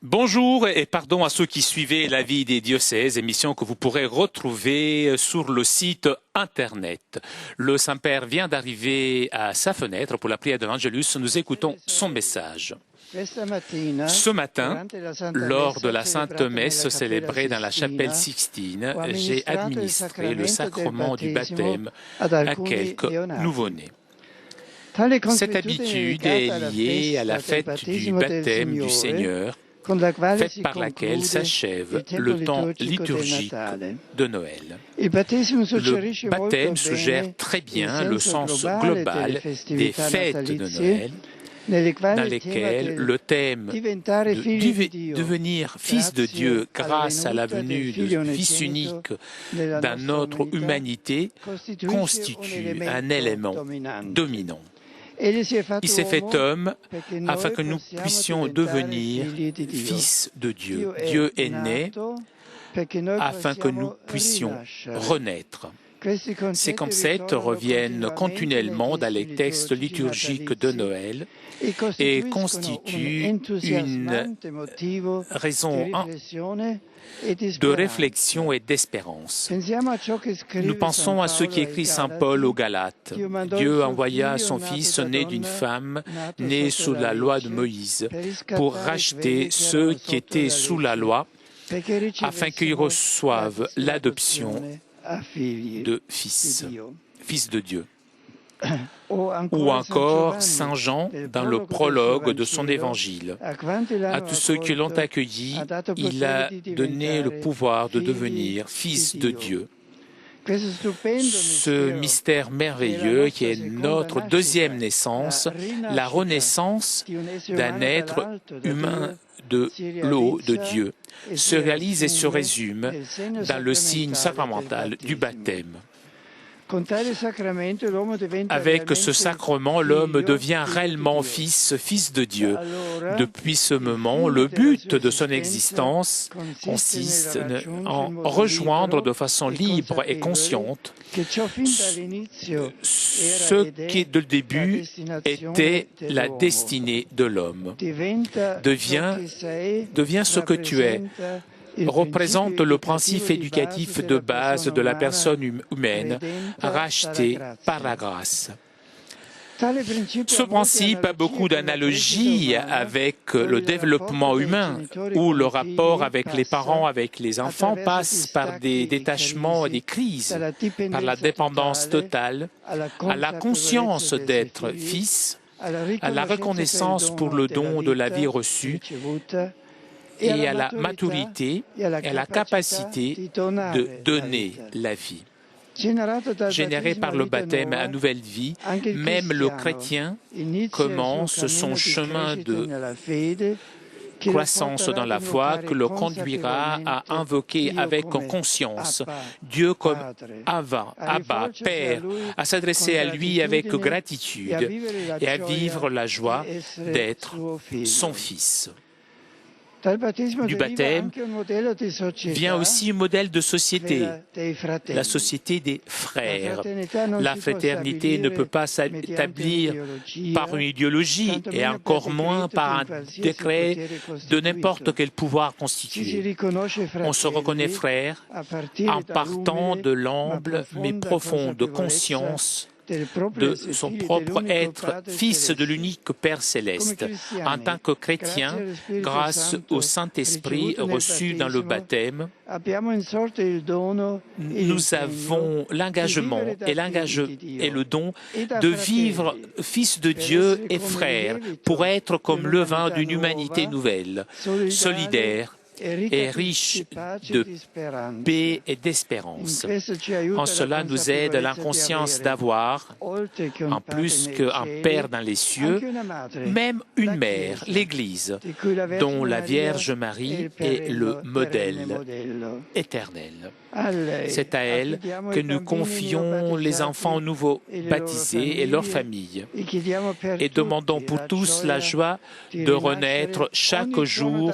Bonjour et pardon à ceux qui suivaient la vie des diocèses, émission que vous pourrez retrouver sur le site internet. Le Saint-Père vient d'arriver à sa fenêtre pour la prière de l'Angelus. Nous écoutons son message. Ce matin, lors de la Sainte Messe célébrée dans la chapelle Sixtine, j'ai administré le sacrement du baptême à quelques nouveau-nés. Cette habitude est liée à la fête du baptême du Seigneur, fête par laquelle s'achève le temps liturgique de Noël. Le baptême suggère très bien le sens global des fêtes de Noël, dans lesquelles le thème de devenir fils de Dieu grâce à la venue du Fils unique dans notre humanité constitue un élément dominant. Il s'est fait homme afin que nous puissions devenir fils de Dieu. Dieu est né afin que nous puissions renaître. Ces concepts reviennent continuellement dans les textes liturgiques de Noël et constituent une raison de réflexion et d'espérance. Nous pensons à ce qu'écrit saint Paul aux Galates. Dieu envoya son Fils né d'une femme, né sous la loi de Moïse, pour racheter ceux qui étaient sous la loi, afin qu'ils reçoivent l'adoption de fils de Dieu. Ou encore saint Jean dans le prologue de son évangile. À tous ceux qui l'ont accueilli, il a donné le pouvoir de devenir fils de Dieu. Ce mystère merveilleux qui est notre deuxième naissance, la renaissance d'un être humain de l'eau de Dieu, se réalise et se résume dans le signe sacramental du baptême. Avec ce sacrement, l'homme devient réellement fils de Dieu. Depuis ce moment, le but de son existence consiste en rejoindre de façon libre et consciente ce qui, de le début, était la destinée de l'homme. Deviens ce que tu es. Représente le principe éducatif de base de la personne humaine, rachetée par la grâce. Ce principe a beaucoup d'analogies avec le développement humain, où le rapport avec les parents, avec les enfants, passe par des détachements et des crises, par la dépendance totale, à la conscience d'être fils, à la reconnaissance pour le don de la vie reçue, et à la maturité et à la capacité de donner la vie. Généré par le baptême à nouvelle vie, même le chrétien commence son chemin de croissance dans la foi que le conduira à invoquer avec conscience Dieu comme Abba, Père, à s'adresser à lui avec gratitude et à vivre la joie d'être son Fils. Du baptême vient aussi un modèle de société, la société des frères. La fraternité ne peut pas s'établir par une idéologie et encore moins par un décret de n'importe quel pouvoir constitué. On se reconnaît frère en partant de l'humble mais profonde conscience de son propre être, fils de l'unique Père céleste. En tant que chrétien, grâce au Saint-Esprit reçu dans le baptême, nous avons l'engagement et le don de vivre fils de Dieu et frère pour être comme levain d'une humanité nouvelle, solidaire et riche de paix et d'espérance. En cela nous aide l'inconscience d'avoir, en plus qu'un Père dans les cieux, même une mère, l'Église, dont la Vierge Marie est le modèle éternel. C'est à elle que nous confions les enfants nouveaux baptisés et leurs familles et demandons pour tous la joie de renaître chaque jour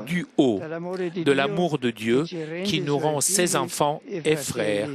du haut de l'amour de Dieu qui nous rend ses enfants et frères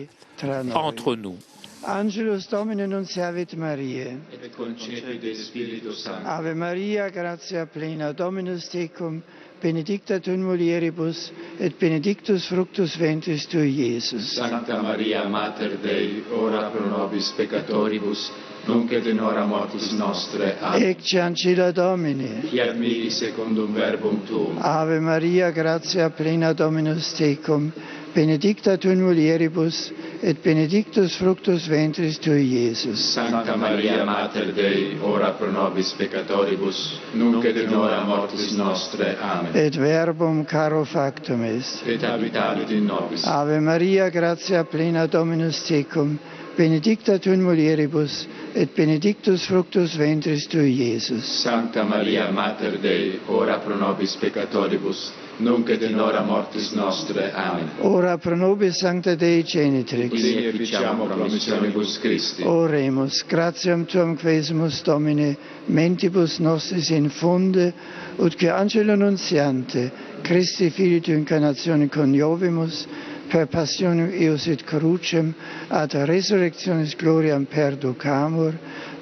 entre nous. Angelus Domini nunciavit Mariae. Et concepit de Spiritus Sancto. Ave Maria, gratia plena, Dominus tecum, benedicta tu in mulieribus, et benedictus fructus ventris tui, Iesus. Sancta Maria, Mater Dei, ora pro nobis peccatoribus, nunc et in hora mortis nostre. Amen. Ecce ancilla Domini. Fiat mihi secundum verbum tuum. Ave Maria, gratia plena, Dominus tecum, benedicta tu in mulieribus, et benedictus fructus ventris tui, Iesus. Sancta Maria, Mater Dei, ora pro nobis peccatoribus, nunc et in hora mortis nostre. Amen. Et verbum caro factum est. Et habitavit in nobis. Ave Maria, gratia plena, Dominus tecum, benedicta tu in mulieribus, et benedictus fructus ventris tui, Iesus. Sancta Maria, Mater Dei, ora pro nobis peccatoribus, nunc et in hora mortis nostre. Amen. Ora pro nobis sancta Dei genitrix. Qui efficiamo promissionibus Christi. Oremus, gratiam tuam quesimus Domine, mentibus nostris infunde, ut que angelo nuntiante, Christi Filii tu incarnatione coniovimus, per passionem eius et crucem, ad resurrectionis gloriam perducamur,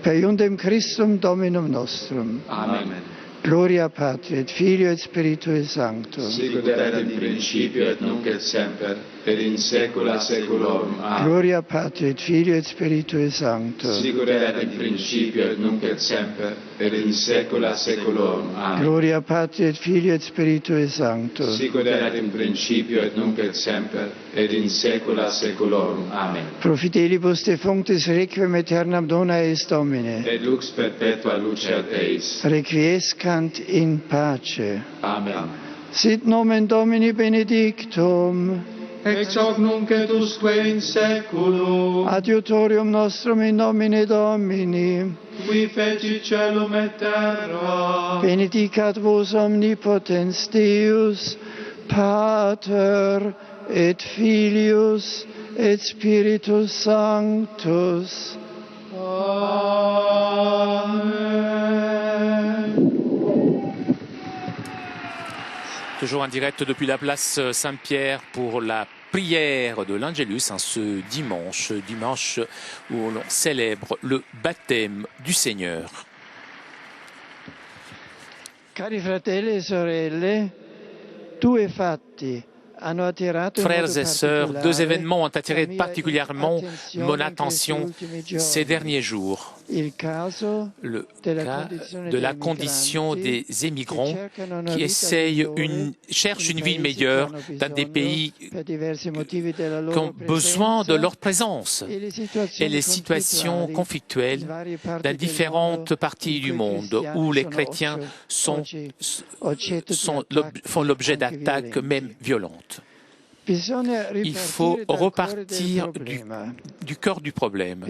per iundem Christum Dominum nostrum. Amen. Gloria Patri et Filio et Spiritui Sancto. Sicut erat in principio et nunc et semper, et in saecula saeculorum. Amen. Gloria Patri et Filio et Spiritui Sancto. Sicut erat in principio et nunc et semper, et in saecula saeculorum. Amen. Gloria Patri et Filio et Spiritui Sancto. Sicut erat in principio et nunc et semper, et in saecula saeculorum. Amen. Pro fidelibus defunctis requiem aeternam dona eis Domine. Et lux perpetua luceat eis. Requiescant in pace. Amen. Sit nomen Domini benedictum. Ex hoc nunc et usque in saeculum. Adiutorium nostrum in nomine Domini. Qui feci celum et terra. Benedicat vos omnipotens Deus, Pater et Filius et Spiritus Sanctus. Amen. Toujours en direct depuis la place Saint-Pierre pour la prière de l'Angelus, ce dimanche où l'on célèbre le baptême du Seigneur. Cari fratelli e sorelle, due fatti hanno attirato in Frères modo et sœurs, deux particolare événements ont attiré la mia particulièrement attenzione mon in attention questi ultimi giorni. ces derniers jours. Il caso Le della cas condizione de la dei condition migranti des émigrants che cercano una qui vita cherchent migliore une vie in paesi meilleure che hanno dans des bisogno, pays per diversi motivi della qui loro ont besoin de presenza, leur présence et et les situations conflictuelles dans différentes parties du monde où les chrétiens font l'objet d'attaques même violentes. Il faut repartir du cœur du problème.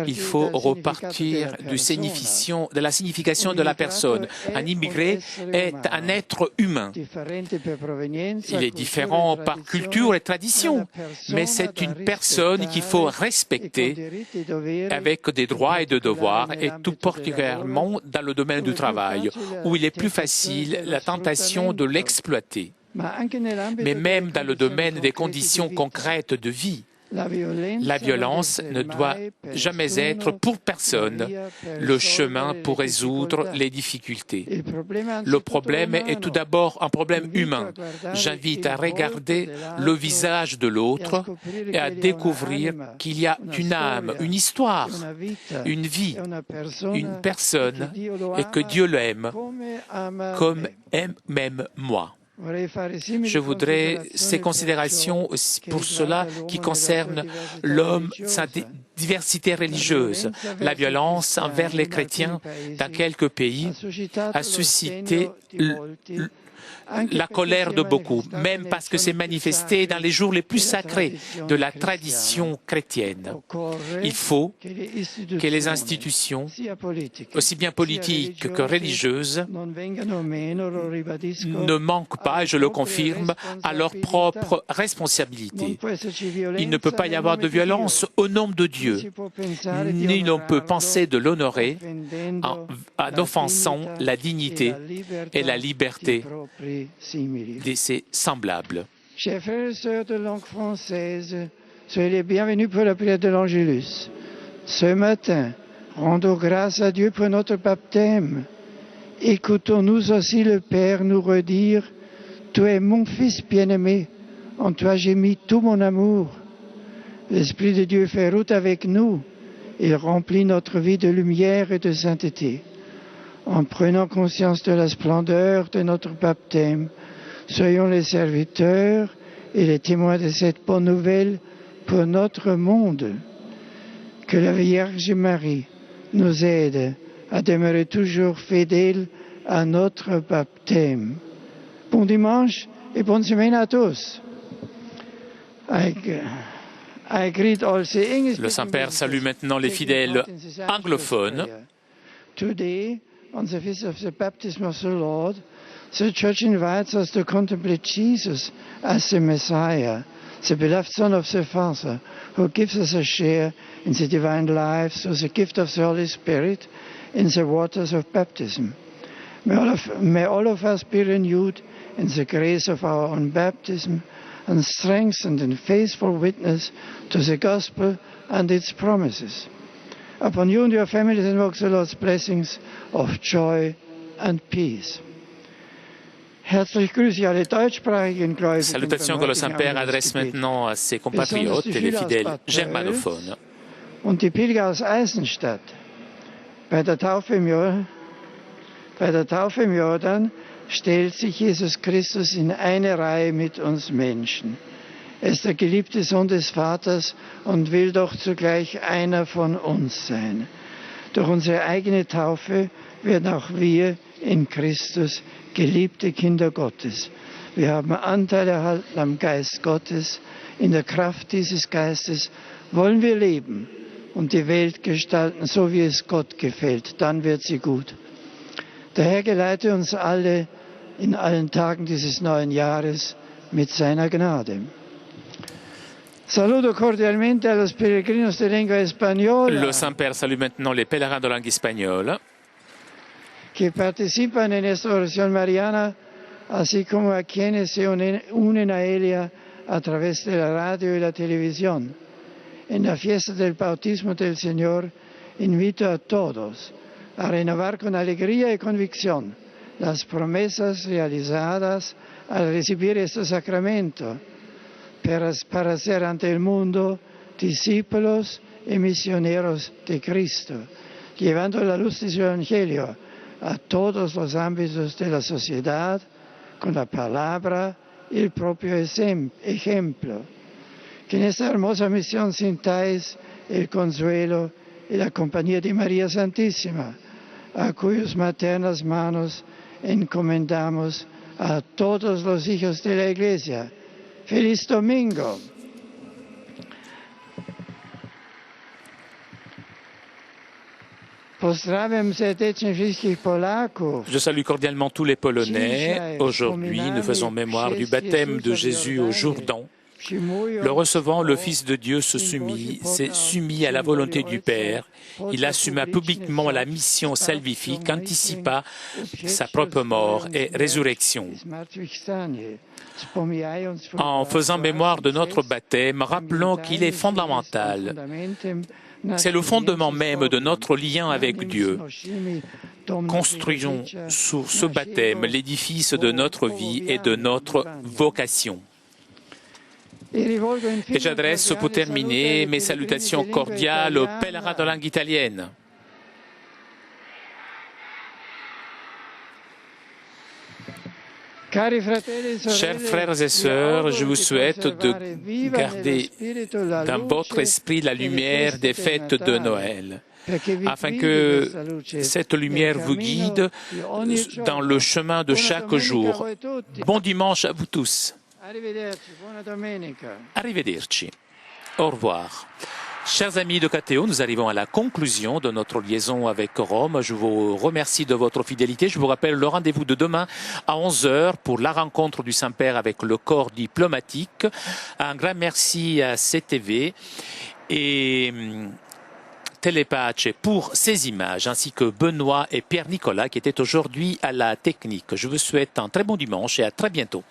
Il faut repartir de la signification de la personne. Un immigré est un être humain. Il est différent par culture et tradition, mais c'est une personne qu'il faut respecter avec des droits et des devoirs, et tout particulièrement dans le domaine du travail, où il est plus facile la tentation de l'exploiter. Mais même dans le domaine des conditions concrètes de vie, la violence ne doit jamais être pour personne le chemin pour résoudre les difficultés. Le problème est tout d'abord un problème humain. J'invite à regarder le visage de l'autre et à découvrir qu'il y a une âme, une histoire, une vie, une personne, et que Dieu l'aime comme aime même moi. Je voudrais ces considérations pour cela qui concerne l'homme, sa diversité religieuse. La violence envers les chrétiens dans quelques pays a suscité la colère de beaucoup, même parce que c'est manifesté dans les jours les plus sacrés de la tradition chrétienne. Il faut que les institutions, aussi bien politiques que religieuses, ne manquent pas, et je le confirme, à leur propre responsabilité. Il ne peut pas y avoir de violence au nom de Dieu, ni l'on peut penser de l'honorer en offensant la dignité et la liberté de ses semblables. Chers frères et sœurs de langue française, soyez les bienvenus pour la prière de l'Angélus. Ce matin, rendons grâce à Dieu pour notre baptême. Écoutons-nous aussi le Père nous redire « Tu es mon Fils bien-aimé, en toi j'ai mis tout mon amour ». L'Esprit de Dieu fait route avec nous. Il remplit notre vie de lumière et de sainteté. En prenant conscience de la splendeur de notre baptême, soyons les serviteurs et les témoins de cette bonne nouvelle pour notre monde. Que la Vierge Marie nous aide à demeurer toujours fidèles à notre baptême. Bon dimanche et bonne semaine à tous. Le Saint-Père salue maintenant les fidèles anglophones. Today, on the feast of the baptism of the Lord, the Church invites us to contemplate Jesus as the Messiah, the beloved Son of the Father, who gives us a share in the divine life through the gift of the Holy Spirit in the waters of baptism. May all of us be renewed in the grace of our own baptism and strengthened in faithful witness to the gospel and its promises. Upon you and your families invoke the Lord's blessings of joy and peace. Herzlich grüße ich alle deutschsprachigen Gläubigen. Salutations que le Saint-Père adresse maintenant à ses compatriotes et les fidèles germanophones. Und die Pilger aus Eisenstadt. Bei der Taufe im Jordan stellt sich Jesus Christus in eine Reihe mit uns Menschen. Er ist der geliebte Sohn des Vaters und will doch zugleich einer von uns sein. Durch unsere eigene Taufe werden auch wir in Christus geliebte Kinder Gottes. Wir haben Anteil erhalten am Geist Gottes. In der Kraft dieses Geistes wollen wir leben und die Welt gestalten, so wie es Gott gefällt. Dann wird sie gut. Der Herr geleite uns alle in allen Tagen dieses neuen Jahres mit seiner Gnade. Saluto cordialmente a los peregrinos de lengua española. Le Saint-Père salue maintenant les pèlerins de langue espagnole que participan en esta oración mariana, así como a quienes se unen a ella a través de la radio y la televisión. En la fiesta del bautismo del Señor, invito a todos a renovar con alegría y convicción las promesas realizadas al recibir este sacramento para ser ante el mundo discípulos y misioneros de Cristo, llevando la luz de su Evangelio a todos los ámbitos de la sociedad con la palabra y el propio ejemplo. Que en esta hermosa misión sintáis el consuelo y la compañía de María Santísima, a cuyas maternas manos encomendamos a todos los hijos de la Iglesia. ¡Feliz Domingo! Je salue cordialement tous les Polonais. Aujourd'hui, nous faisons mémoire du baptême de Jésus au Jourdain. Le recevant, le Fils de Dieu s'est soumis à la volonté du Père. Il assuma publiquement la mission salvifique, anticipa sa propre mort et résurrection. En faisant mémoire de notre baptême, rappelons qu'il est fondamental. C'est le fondement même de notre lien avec Dieu. Construisons sur ce baptême l'édifice de notre vie et de notre vocation. Et j'adresse pour terminer mes salutations cordiales aux pèlerins de langue italienne. Chers frères et sœurs, je vous souhaite de garder dans votre esprit la lumière des fêtes de Noël, afin que cette lumière vous guide dans le chemin de chaque jour. Bon dimanche à vous tous. Arrivederci. Au revoir. Chers amis de KTO, nous arrivons à la conclusion de notre liaison avec Rome. Je vous remercie de votre fidélité. Je vous rappelle le rendez-vous de demain à 11h pour la rencontre du Saint-Père avec le corps diplomatique. Un grand merci à CTV et Télépace pour ces images, ainsi que Benoît et Pierre-Nicolas qui étaient aujourd'hui à la technique. Je vous souhaite un très bon dimanche et à très bientôt.